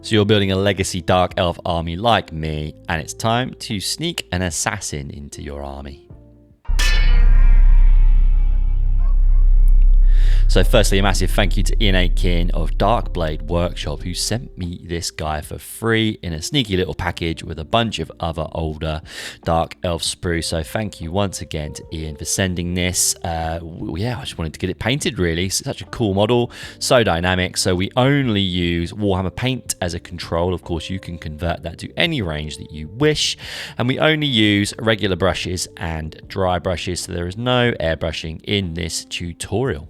So you're building a legacy dark elf army like me, and it's time to sneak an assassin into your army. So firstly, a massive thank you to Iain Aitken of Darkblade Workshop, who sent me this guy for free in a sneaky little package with a bunch of other older Dark Elf sprues. So thank you once again to Iain for sending this. Yeah, I just wanted to get it painted really. It's such a cool model, so dynamic. So we only use Warhammer Paint as a control. Of course, you can convert that to any range that you wish. And we only use regular brushes and dry brushes. So there is no airbrushing in this tutorial.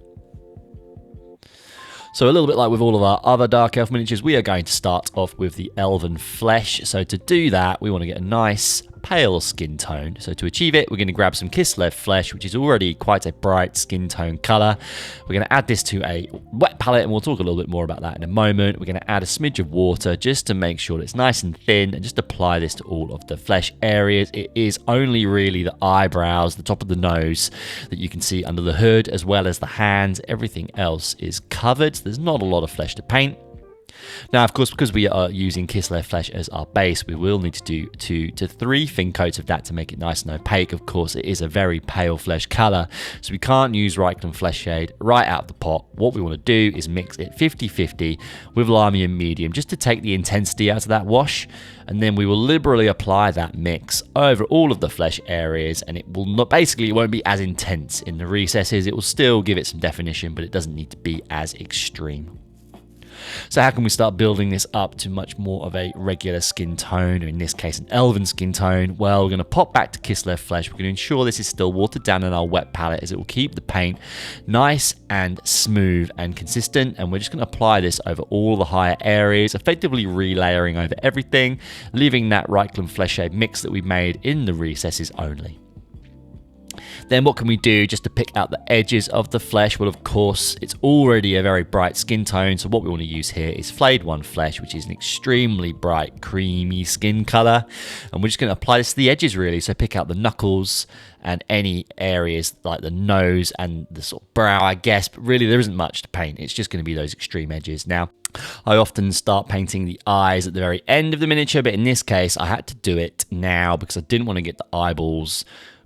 So a little bit like with all of our other Dark Elf miniatures, we are going to start off with the Elven Flesh. So to do that, we want to get a nice pale skin tone. So to achieve it, we're going to grab some Kislev Flesh, which is already quite a bright skin tone colour. We're going to add this to a wet palette, and we'll talk a little bit more about that in a moment. We're going to add a smidge of water just to make sure that it's nice and thin, and just apply this to all of the flesh areas. It is only really the eyebrows, the top of the nose, that you can see under the hood, as well as the hands. Everything else is covered, so there's not a lot of flesh to paint. Now, of course, because we are using Kislev Flesh as our base, we will need to do 2 to 3 thin coats of that to make it nice and opaque. Of course, it is a very pale flesh colour, so we can't use Reikland Flesh Shade right out of the pot. What we want to do is mix it 50-50 with Lamy and Medium, just to take the intensity out of that wash, and then we will liberally apply that mix over all of the flesh areas, and it will not, basically it won't be as intense in the recesses. It will still give it some definition, but it doesn't need to be as extreme. So how can we start building this up to much more of a regular skin tone, or in this case an elven skin tone? Well, we're going to pop back to Kislev Flesh. We're going to ensure this is still watered down in our wet palette, as it will keep the paint nice and smooth and consistent, and we're just going to apply this over all the higher areas, effectively relayering over everything, leaving that Reikland Flesh Shade mix that we made in the recesses only. Then what can we do just to pick out the edges of the flesh? Well, of course, it's already a very bright skin tone, so what we want to use here is Flayed One Flesh, which is an extremely bright, creamy skin colour, and we're just going to apply this to the edges really. So pick out the knuckles and any areas like the nose and the sort of brow, I guess, but really there isn't much to paint. It's just going to be those extreme edges. Now, I often start painting the eyes at the very end of the miniature, but in this case, I had to do it now because I didn't want to get the eyeballs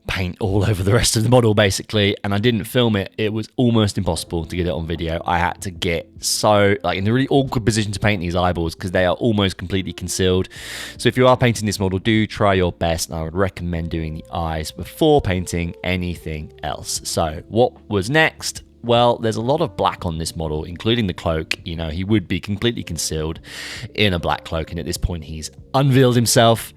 paint all over the rest of the model basically, and I didn't film it. It was almost impossible to get it on video. I had to get in the really awkward position to paint these eyeballs because they are almost completely concealed. So if you are painting this model, do try your best, and I would recommend doing the eyes before painting anything else. So what was next? Well, there's a lot of black on this model, including the cloak. You know, he would be completely concealed in a black cloak, and at this point he's unveiled himself,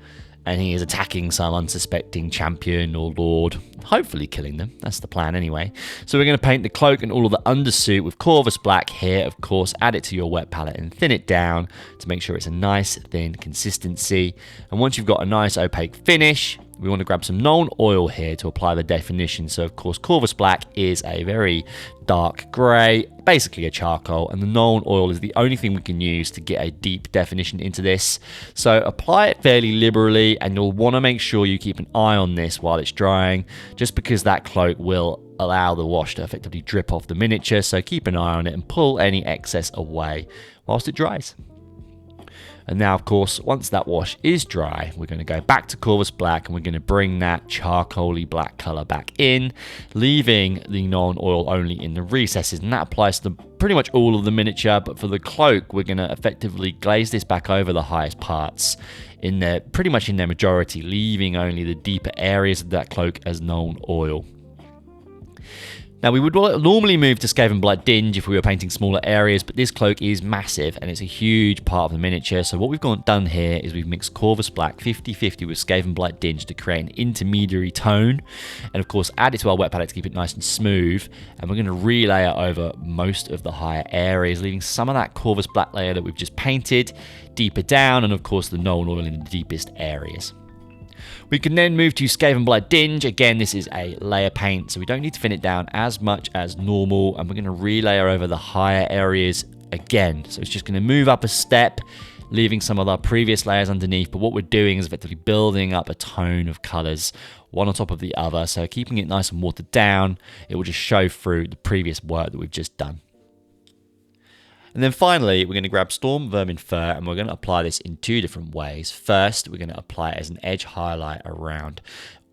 and he is attacking some unsuspecting champion or lord, hopefully killing them. That's the plan anyway. So we're going to paint the cloak and all of the undersuit with Corvus Black here, of course. Add it to your wet palette and thin it down to make sure it's a nice thin consistency. And once you've got a nice opaque finish, we want to grab some Nuln Oil here to apply the definition. So of course, Corvus Black is a very dark grey, basically a charcoal, and the Nuln Oil is the only thing we can use to get a deep definition into this. So apply it fairly liberally, and you'll want to make sure you keep an eye on this while it's drying, just because that cloak will allow the wash to effectively drip off the miniature. So keep an eye on it and pull any excess away whilst it dries. And now, of course, once that wash is dry, we're going to go back to Corvus Black, and we're going to bring that charcoaly black colour back in, leaving the Nuln Oil only in the recesses. And that applies to pretty much all of the miniature, but for the cloak, we're going to effectively glaze this back over the highest parts pretty much in their majority, leaving only the deeper areas of that cloak as Nuln Oil. Now, we would normally move to Skaven Blight Dinge if we were painting smaller areas, but this cloak is massive and it's a huge part of the miniature. So what we've done here is we've mixed Corvus Black 50-50 with Skaven Blight Dinge to create an intermediary tone, and of course add it to our wet palette to keep it nice and smooth. And we're going to relayer over most of the higher areas, leaving some of that Corvus Black layer that we've just painted deeper down, and of course the Nuln Oil in the deepest areas. We can then move to Skaven Blight Dinge. Again, this is a layer paint, so we don't need to thin it down as much as normal, and we're going to relayer over the higher areas again. So it's just going to move up a step, leaving some of our previous layers underneath, but what we're doing is effectively building up a tone of colours, one on top of the other, so keeping it nice and watered down. It will just show through the previous work that we've just done. And then finally, we're going to grab Storm Vermin Fur, and we're going to apply this in 2 different ways. First, we're going to apply it as an edge highlight around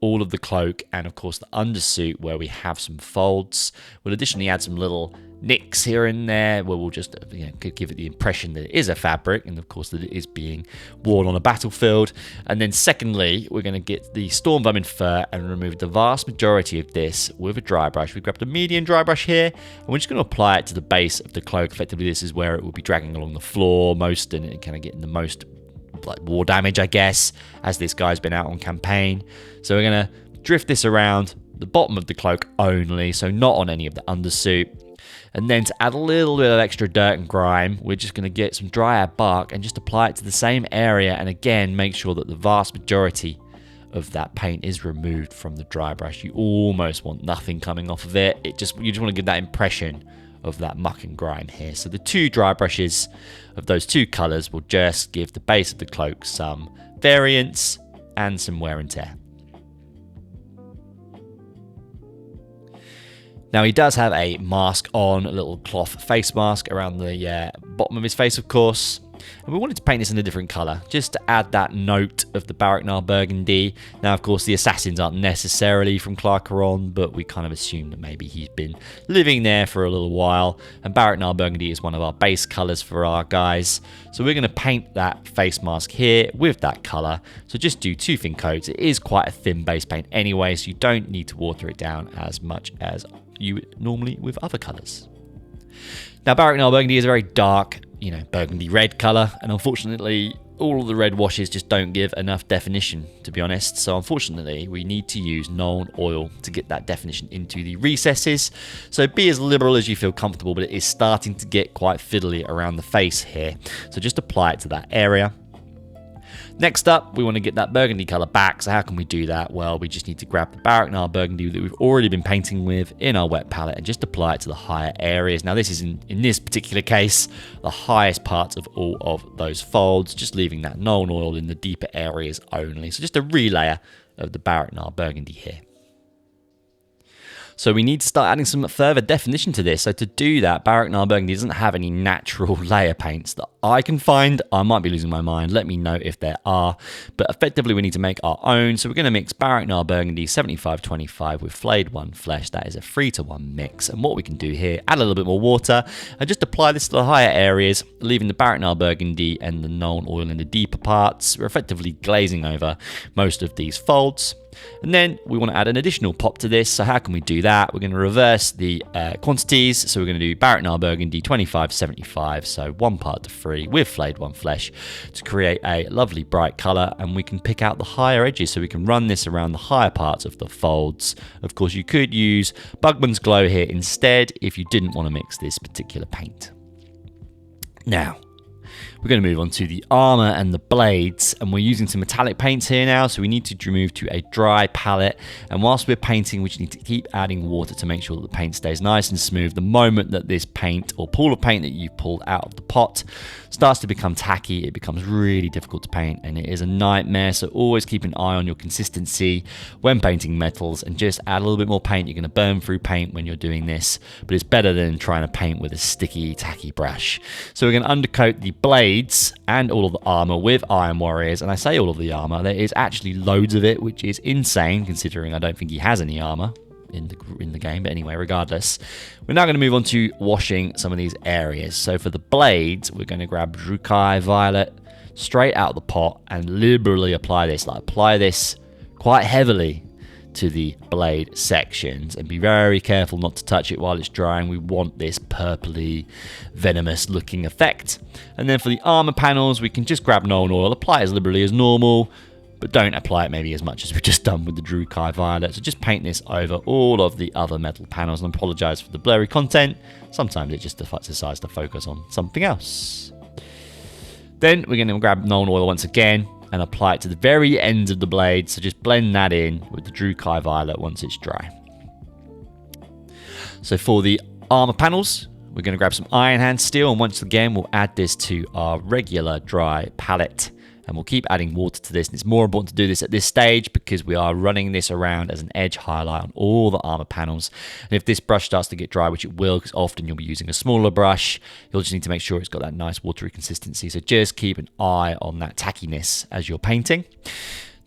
all of the cloak and, of course, the undersuit where we have some folds. We'll additionally add some little nicks here and there where we'll just give it the impression that it is a fabric and, of course, that it is being worn on a battlefield. And then secondly, we're going to get the Storm Vermin Fur and remove the vast majority of this with a dry brush. We grabbed a medium dry brush here, and we're just going to apply it to the base of the cloak. Effectively, this is where it will be dragging along the floor most and kind of getting the most like war damage, I guess, as this guy's been out on campaign. So we're going to drift this around the bottom of the cloak only, so not on any of the undersuit. And then to add a little bit of extra dirt and grime, we're just going to get some dryad bark and just apply it to the same area, and again make sure that the vast majority of that paint is removed from the dry brush. You almost want nothing coming off of it. You just want to give that impression of that muck and grime here. So the 2 dry brushes of those 2 colours will just give the base of the cloak some variance and some wear and tear. Now he does have a mask on, a little cloth face mask around the bottom of his face, of course. And we wanted to paint this in a different colour, just to add that note of the Burgundy. Now, of course, the assassins aren't necessarily from Clar, but we kind of assumed that maybe he's been living there for a little while. And Burgundy is one of our base colours for our guys. So we're going to paint that face mask here with that colour. So just do 2 thin coats. It is quite a thin base paint anyway, so you don't need to water it down as much as you would normally with other colours. Now, Burgundy is a very dark, burgundy red colour, and unfortunately, all of the red washes just don't give enough definition, to be honest. So unfortunately, we need to use Nuln Oil to get that definition into the recesses. So be as liberal as you feel comfortable, but it is starting to get quite fiddly around the face here. So just apply it to that area. Next up, we want to get that burgundy colour back. So how can we do that? Well, we just need to grab the Burgundy that we've already been painting with in our wet palette and just apply it to the higher areas. Now this is, in this particular case, the highest parts of all of those folds, just leaving that Nuln Oil in the deeper areas only. So just a relayer of the Burgundy here. So we need to start adding some further definition to this. So to do that, Burgundy doesn't have any natural layer paints that I can find. I might be losing my mind. Let me know if there are. But effectively, we need to make our own. So we're going to mix Burgundy 75-25 with Flayed 1 Flesh. That is a 3-to-1 mix. And what we can do here, add a little bit more water and just apply this to the higher areas, leaving the Burgundy and the Nuln Oil in the deeper parts. We're effectively glazing over most of these folds. And then we want to add an additional pop to this. So how can we do that? We're going to reverse the quantities. So we're going to do Burgundy 25-75, so 1 part to 3 with Flayed 1 Flesh to create a lovely bright colour. And we can pick out the higher edges, so we can run this around the higher parts of the folds. Of course, you could use Bugman's Glow here instead if you didn't want to mix this particular paint. Now, we're going to move on to the armor and the blades, and we're using some metallic paints here now, so we need to move to a dry palette. And whilst we're painting, we just need to keep adding water to make sure that the paint stays nice and smooth. The moment that this paint or pool of paint that you've pulled out of the pot starts to become tacky, it becomes really difficult to paint, and it is a nightmare. So always keep an eye on your consistency when painting metals, and just add a little bit more paint. You're going to burn through paint when you're doing this, but it's better than trying to paint with a sticky, tacky brush. So we're going to undercoat the blades and all of the armor with Iron Warriors. And I say all of the armor, there is actually loads of it, which is insane considering I don't think he has any armor in the game. But anyway, regardless, we're now going to move on to washing some of these areas. So for the blades, we're going to grab Drukai Violet straight out of the pot and liberally apply this. Like, apply this quite heavily to the blade sections, and be very careful not to touch it while it's drying. We want this purpley, venomous looking effect. And then for the armor panels, we can just grab Nuln Oil, apply it as liberally as normal, but don't apply it maybe as much as we've just done with the Drukai Violet. So just paint this over all of the other metal panels, and I apologize for the blurry content. Sometimes it just decides to focus on something else. Then we're going to grab Nuln Oil once again and apply it to the very ends of the blade. So just blend that in with the Drukai Violet once it's dry. So for the armor panels, we're going to grab some iron hand steel, and once again we'll add this to our regular dry palette. And we'll keep adding water to this. And it's more important to do this at this stage because we are running this around as an edge highlight on all the armor panels. And if this brush starts to get dry, which it will, because often you'll be using a smaller brush, you'll just need to make sure it's got that nice watery consistency. So just keep an eye on that tackiness as you're painting.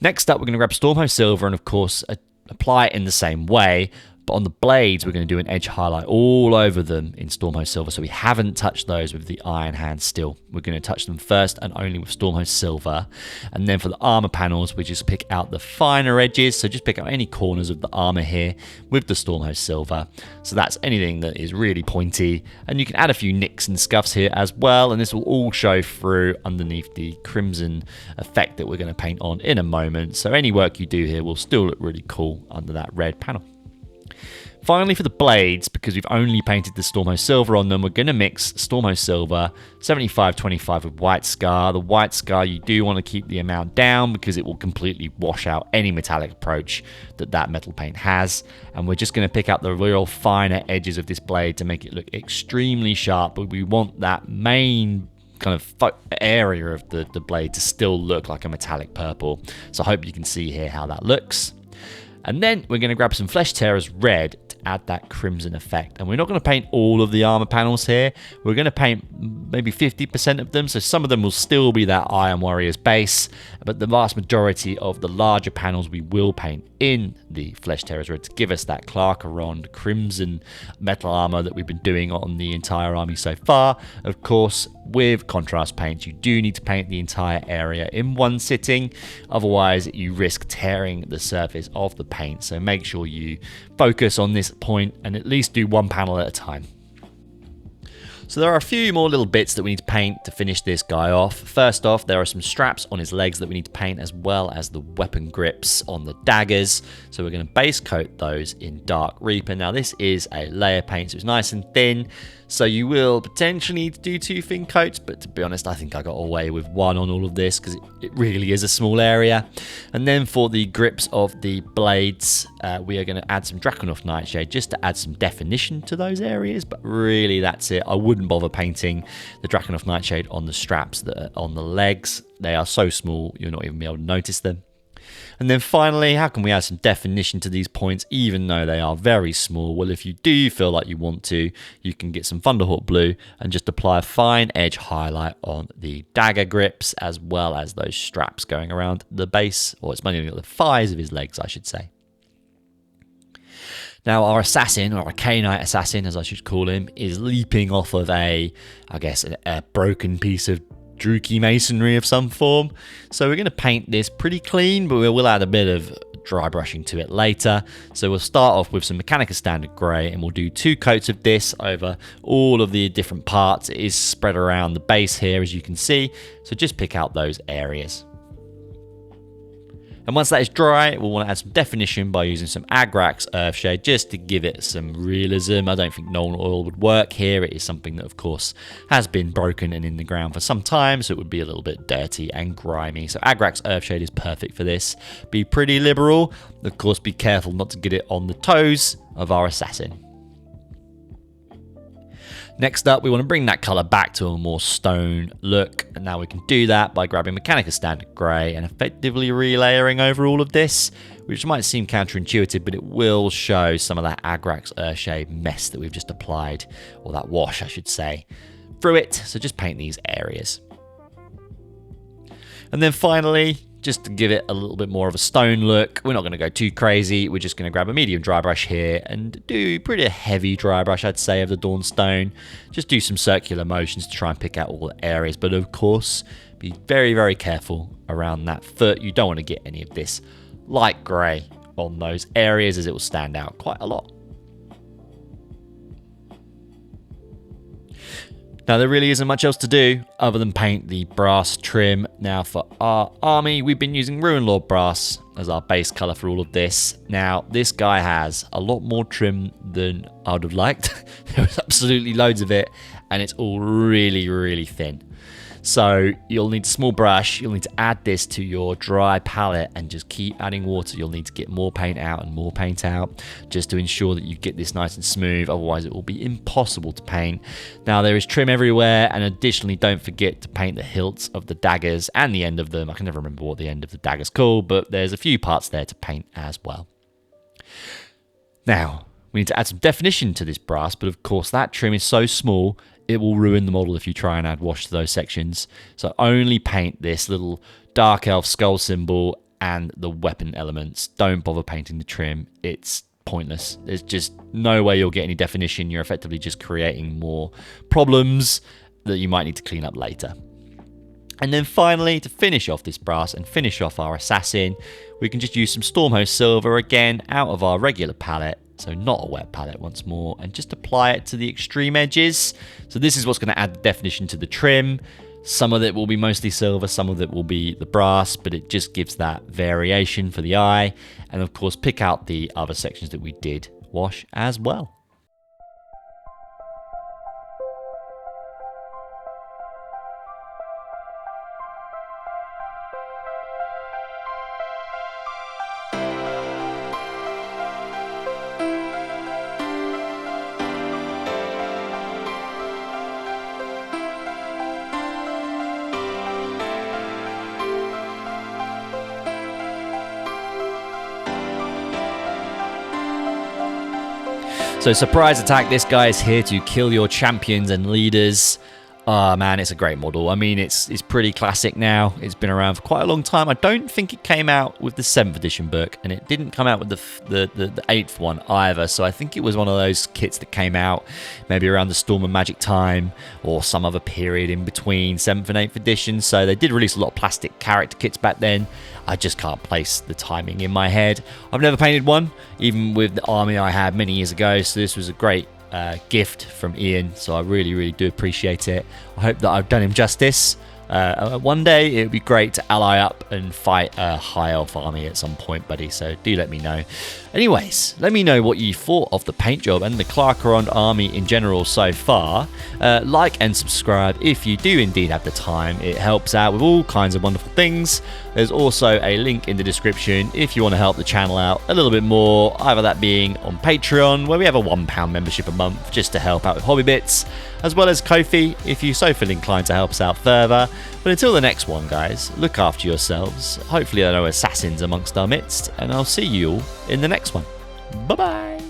Next up, we're going to grab Stormhost Silver and, of course, apply it in the same way. But on the blades, we're going to do an edge highlight all over them in Stormhost Silver. So we haven't touched those with the Iron Hand Steel. We're going to touch them first and only with Stormhost Silver. And then for the armor panels, we just pick out the finer edges. So just pick out any corners of the armor here with the Stormhost Silver. So that's anything that is really pointy. And you can add a few nicks and scuffs here as well. And this will all show through underneath the crimson effect that we're going to paint on in a moment. So any work you do here will still look really cool under that red panel. Finally, for the blades, because we've only painted the Stormhost Silver on them, we're going to mix Stormhost Silver 75-25 with White Scar. The White Scar, you do want to keep the amount down because it will completely wash out any metallic approach that metal paint has. And we're just going to pick out the real finer edges of this blade to make it look extremely sharp, but we want that main kind of area of the blade to still look like a metallic purple. So I hope you can see here how that looks. And then we're going to grab some Flesh Tearers Red to add that crimson effect. And we're not going to paint all of the armor panels here. We're going to paint maybe 50% of them. So some of them will still be that Iron Warriors base. But the vast majority of the larger panels we will paint in the Flesh Tearers Red to give us that Clar Karond crimson metal armor that we've been doing on the entire army so far. Of course, with contrast paints, you do need to paint the entire area in one sitting. Otherwise, you risk tearing the surface of the paint. So make sure you focus on this point and at least do one panel at a time. So there are a few more little bits that we need to paint to finish this guy off. First off, there are some straps on his legs that we need to paint, as well as the weapon grips on the daggers. So we're going to base coat those in Dark Reaper. Now this is a layer paint, so it's nice and thin. So you will potentially need to do 2 thin coats, but to be honest, I think I got away with 1 on all of this because it really is a small area. And then for the grips of the blades, we are going to add some Drakenhof Nightshade just to add some definition to those areas, but really that's it. I wouldn't bother painting the Drakenhof Nightshade on the straps that are on the legs. They are so small, you'll not even be able to notice them. And then finally, how can we add some definition to these points even though they are very small? Well, if you do feel like you want to, you can get some Thunderhawk Blue and just apply a fine edge highlight on the dagger grips as well as those straps going around the base, or it's mainly the thighs of his legs, I should say. Now our assassin, or a Khainite Assassin as I should call him, is leaping off of a broken piece of Druchii masonry of some form. So we're going to paint this pretty clean, but we will add a bit of dry brushing to it later. So we'll start off with some Mechanica Standard Grey, and we'll do 2 coats of this over all of the different parts. It is spread around the base here, as you can see. So just pick out those areas. And once that is dry, we'll want to add some definition by using some Agrax Earthshade just to give it some realism. I don't think Nuln Oil would work here. It is something that, of course, has been broken and in the ground for some time, so it would be a little bit dirty and grimy. So Agrax Earthshade is perfect for this. Be pretty liberal. Of course, be careful not to get it on the toes of our assassin. Next up, we want to bring that colour back to a more stone look, and now we can do that by grabbing Mechanica Standard Grey and effectively relayering over all of this, which might seem counterintuitive, but it will show some of that Agrax Earthshade mess that we've just applied, or that wash, I should say, through it. So just paint these areas. And then finally, just to give it a little bit more of a stone look, we're not going to go too crazy. We're just going to grab a medium dry brush here and do pretty heavy dry brush, I'd say, of the Dawnstone. Just do some circular motions to try and pick out all the areas. But of course, be very, very careful around that foot. You don't want to get any of this light grey on those areas, as it will stand out quite a lot. Now, there really isn't much else to do other than paint the brass trim. Now, for our army, we've been using Ruin Lord Brass as our base colour for all of this. Now, this guy has a lot more trim than I would have liked. There was absolutely loads of it, and it's all really, really thin. So you'll need a small brush, you'll need to add this to your dry palette and just keep adding water. You'll need to get more paint out and more paint out just to ensure that you get this nice and smooth, otherwise it will be impossible to paint. Now there is trim everywhere, and additionally don't forget to paint the hilts of the daggers and the end of them. I can never remember what the end of the dagger's called, but there's a few parts there to paint as well. Now, we need to add some definition to this brass, but of course that trim is so small, it will ruin the model if you try and add wash to those sections. So only paint this little dark elf skull symbol and the weapon elements. Don't bother painting the trim. It's pointless. There's just no way you'll get any definition. You're effectively just creating more problems that you might need to clean up later. And then finally, to finish off this brass and finish off our assassin, we can just use some Stormhost silver again out of our regular palette. So not a wet palette once more, and just apply it to the extreme edges. So this is what's going to add the definition to the trim. Some of it will be mostly silver, some of it will be the brass, but it just gives that variation for the eye. And of course, pick out the other sections that we did wash as well. So surprise attack, this guy is here to kill your champions and leaders. Oh man, it's a great model. I mean, it's pretty classic now. It's been around for quite a long time. I don't think it came out with the 7th edition book, and it didn't come out with the 8th one either. So I think it was one of those kits that came out maybe around the Storm and Magic time or some other period in between 7th and 8th edition. So they did release a lot of plastic character kits back then. I just can't place the timing in my head. I've never painted one, even with the army I had many years ago. So this was a great gift from Iain, so I really do appreciate it. I hope that I've done him justice. One day it would be great to ally up and fight a high elf army at some point, buddy, so do let me know. Anyways, let me know what you thought of the paint job and the Clar Karond army in general so far. Like and subscribe if you do indeed have the time. It helps out with all kinds of wonderful things. There's also a link in the description if you want to help the channel out a little bit more, either that being on Patreon, where we have a £1 membership a month just to help out with hobby bits, as well as Ko-fi if you so feel inclined to help us out further. But until the next one, guys, look after yourselves. Hopefully there are no assassins amongst our midst, and I'll see you all in the next one. Bye-bye!